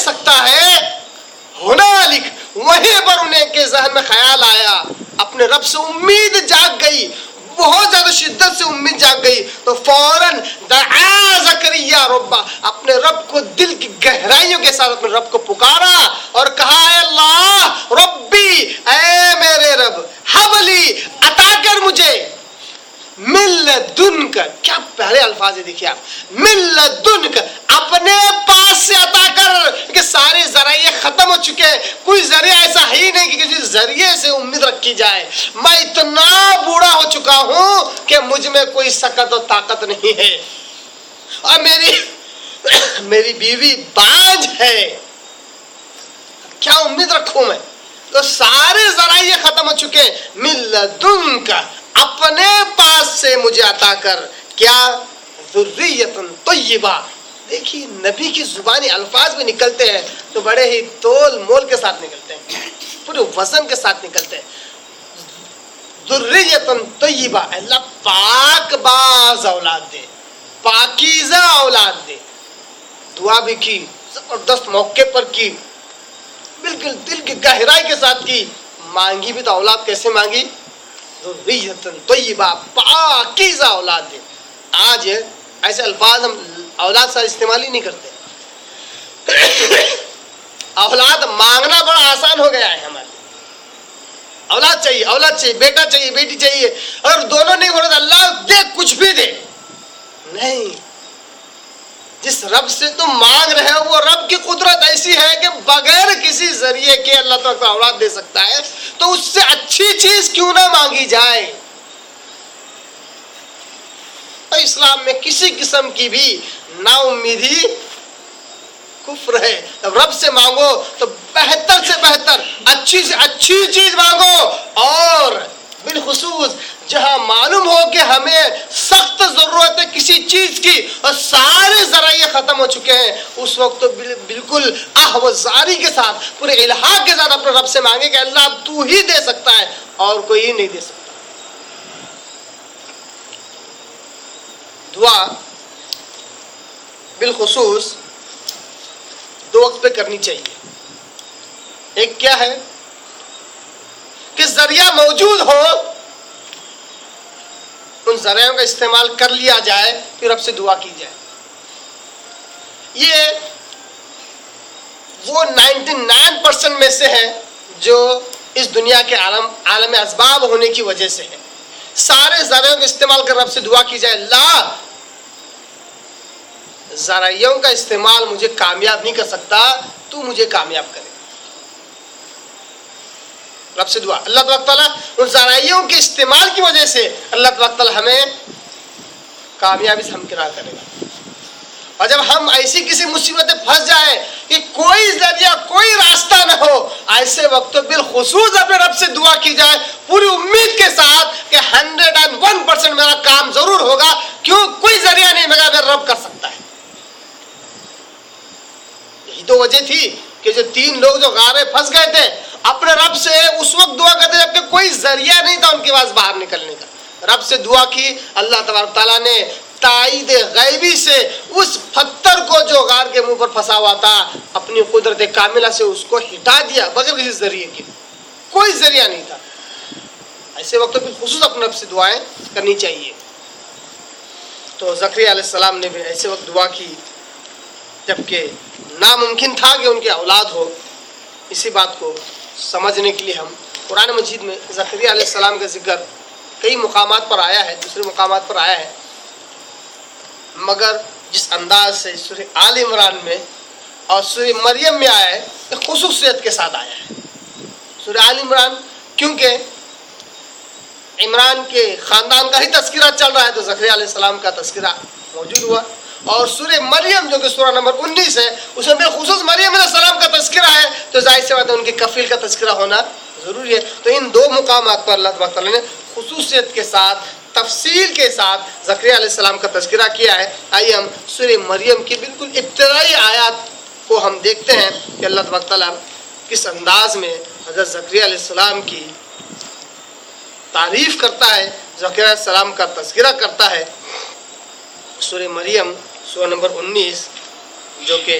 سکتا ہے. ہنالک وہیں پر انہیں کے ذہن میں خیال آیا, اپنے رب سے امید جاگ گئی, بہت زیادہ شدت سے امید جاگ گئی, تو فوراً دعا زکریا ربا, اپنے رب کو دل کی گہرائیوں کے ساتھ اپنے رب کو پکارا اور کہا اے اللہ ربی, اے میرے رب, حبلی عطا کر مجھے, من لدنک, کیا پیارے الفاظ دیکھیے آپ, من لدنک, اپنے پاس سے عطا کر, کہ سارے ذرائع ختم ہو چکے, کوئی ذریعہ ایسا ہی نہیں کہ کسی ذریعے سے امید رکھی جائے, میں اتنا بوڑھا ہو چکا ہوں کہ مجھ میں کوئی سکت و طاقت نہیں ہے, اور میری بیوی بانجھ ہے, کیا امید رکھوں میں, تو سارے ذرائع ختم ہو چکے, من لدنک, اپنے پاس سے مجھے عطا کر, کیا ذریۃ طیبہ. دیکھیے نبی کی زبانی الفاظ بھی نکلتے ہیں تو بڑے ہی تول مول کے ساتھ نکلتے ہیں, پورے وزن کے ساتھ نکلتے ہیں. ذریۃ طیبہ, اللہ پاک باز اولاد دے, پاکیزہ اولاد دے. دعا بھی کی, زبردست موقع پر کی, بالکل دل کی گہرائی کے ساتھ کی, مانگی بھی تو اولاد کیسے مانگی, ذریۃ طیبہ, پاکیزہ اولاد دے. آج ایسے الفاظ ہم اولاد سے استعمال ہی نہیں کرتے. اولاد مانگنا بڑا آسان ہو گیا ہے ہمارے, اولاد چاہیے, اولاد چاہیے, بیٹا چاہیے, بیٹی چاہیے, اگر دونوں نہیں ہو رہے تو اللہ دے, کچھ بھی دے. نہیں, جس رب سے تم مانگ رہے ہو وہ رب کی قدرت ایسی ہے کہ بغیر کسی ذریعے کے اللہ تعالیٰ اولاد دے سکتا ہے, تو اس سے اچھی چیز کیوں نہ مانگی جائے. اسلام میں کسی قسم کی بھی نا امیدی کفر ہے. رب سے مانگو تو بہتر سے بہتر, اچھی سے اچھی چیز مانگو, اور بالخصوص جہاں معلوم ہو کہ ہمیں سخت ضرورت ہے کسی چیز کی اور سارے ذرائع ختم ہو چکے ہیں, اس وقت تو بالکل آہ و زاری کے ساتھ, پورے الحاق کے ساتھ اپنے رب سے مانگے کہ اللہ اب تو ہی دے سکتا ہے اور کوئی نہیں دے سکتا. دعا بالخصوص دو وقت پہ کرنی چاہیے. ایک کیا ہے کہ ذریعہ موجود ہو, ان ذرائعوں کا استعمال کر لیا جائے, پھر رب سے دعا کی جائے. یہ وہ 99% میں سے ہے جو اس دنیا کے عالم اسباب ہونے کی وجہ سے ہے. سارے ذرائعوں کا استعمال کر رب سے دعا کی جائے, اللہ ذرائعوں کا استعمال مجھے کامیاب نہیں کر سکتا, تو مجھے کامیاب کرے. رب سے دعا, اللہ تبارک تعالیٰ ان ذرائعوں کے استعمال کی وجہ سے اللہ تبارک تعالیٰ ہمیں کامیابی سے ہمکنار کرے گا. اور جب ہم ایسی کسی مصیبت میں پھنس جائیں کہ کوئی ذریعہ کوئی راستہ نہ ہو, ایسے وقت تو بالخصوص اپنے رب سے دعا کی جائے پوری امید کے ساتھ کہ 101% میرا کام ضرور ہوگا, کیوں کوئی ذریعہ نہیں مگر میرا رب کر سکتا ہے. یہی تو وجہ تھی کہ جو 3 لوگ جو غار میں پھنس گئے تھے اپنے رب سے اس وقت دعا کرتے جبکہ کوئی ذریعہ نہیں تھا ان کے پاس باہر نکلنے کا. رب سے دعا کی, اللہ تبارک تعالیٰ نے تائید غیبی سے اس پتھر کو جو غار کے منہ پر پھنسا ہوا تھا اپنی قدرت کاملہ سے اس کو ہٹا دیا بغیر کسی ذریعے کے, کوئی ذریعہ نہیں تھا. ایسے وقت پھر خصوص اپنے رب سے دعائیں کرنی چاہیے. تو زکریا علیہ السلام نے بھی ایسے وقت دعا کی جبکہ ناممکن تھا کہ ان کی اولاد ہو. اسی بات کو سمجھنے کے لیے ہم قرآن مجید میں زکریا علیہ السلام کا ذکر کئی مقامات پر آیا ہے, دوسرے مقامات پر آیا ہے, مگر جس انداز سے سورہ آل عمران میں اور سورہ مریم میں آیا ہے ایک خصوصیت کے ساتھ آیا ہے. سورہ آل عمران کیونکہ عمران کے خاندان کا ہی تذکرہ چل رہا ہے تو زکریا علیہ السلام کا تذکرہ موجود ہوا, اور سورہ مریم جو کہ سورہ نمبر 19 ہے اس میں بالخصوص مریم علیہ السلام کا تذکرہ ہے, تو ظاہر سی بات ہے ان کے کفیل کا تذکرہ ہونا ضروری ہے. تو ان 2 مقامات پر اللہ تبارک تعالیٰ نے خصوصیت کے ساتھ تفصیل کے ساتھ زکریا علیہ السلام کا تذکرہ کیا ہے. آئیے ہم سورہ مریم کی بالکل ابتدائی آیات کو ہم دیکھتے ہیں کہ اللہ تبارک تعالیٰ کس انداز میں حضرت زکریا علیہ السلام کی تعریف کرتا ہے, زکریا علیہ السلام کا تذکرہ کرتا ہے. سورہ مریم سورہ نمبر 19 جو کہ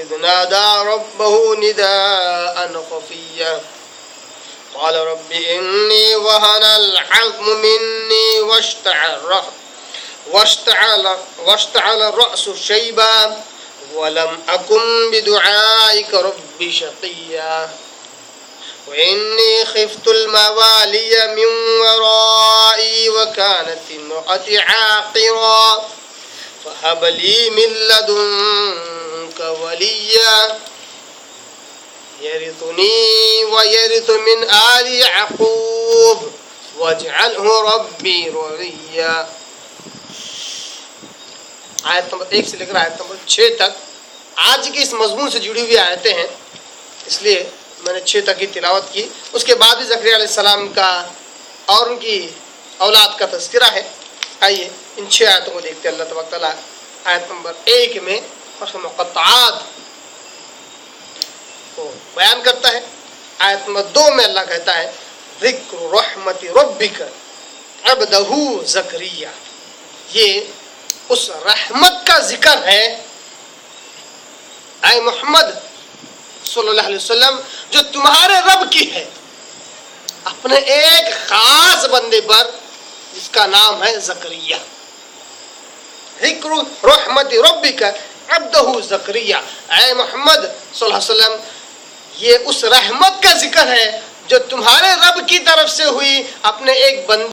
إذ نادى ربه نداء خفيا قال رب إني وهن العظم مني واشتعل الرأس شيبا ولم أكن بدعائك رب شقيا وإني خفت الموالي من ورائي وكانت امرأتي عاقرا فهب لي من لدنك وليا يرثني ويرث من آل يعقوب واجعله ربي رضيا. آیت نمبر 1 سے لے کر آیت نمبر 6 تک آج کے اس مضمون سے جڑی ہوئی آیتیں ہیں، اس لیے میں نے 6 تک کی تلاوت کی. اس کے بعد بھی زکریا علیہ السلام کا اور ان کی اولاد کا تذکرہ ہے. آئیے ان 6 آیتوں کو دیکھتے ہیں. اللہ تبارک تعالیٰ آیت نمبر 1 میں حرف مقطعات کو بیان کرتا ہے. آیت نمبر 2 میں اللہ کہتا ہے ذکر رحمت ربک عبدہ زکریا، یہ اس رحمت کا ذکر ہے اے محمد صلی اللہ علیہ وسلم جو تمہارے رب کی ہے، اپنے ایک خاص بندے پر جس کا نام ہے زکریا. ذکر رحمت ربک عبدہ زکریا، اے محمد صلی اللہ علیہ وسلم یہ اس رحمت کا ذکر ہے جو تمہارے رب کی طرف سے ہوئی اپنے ایک بندے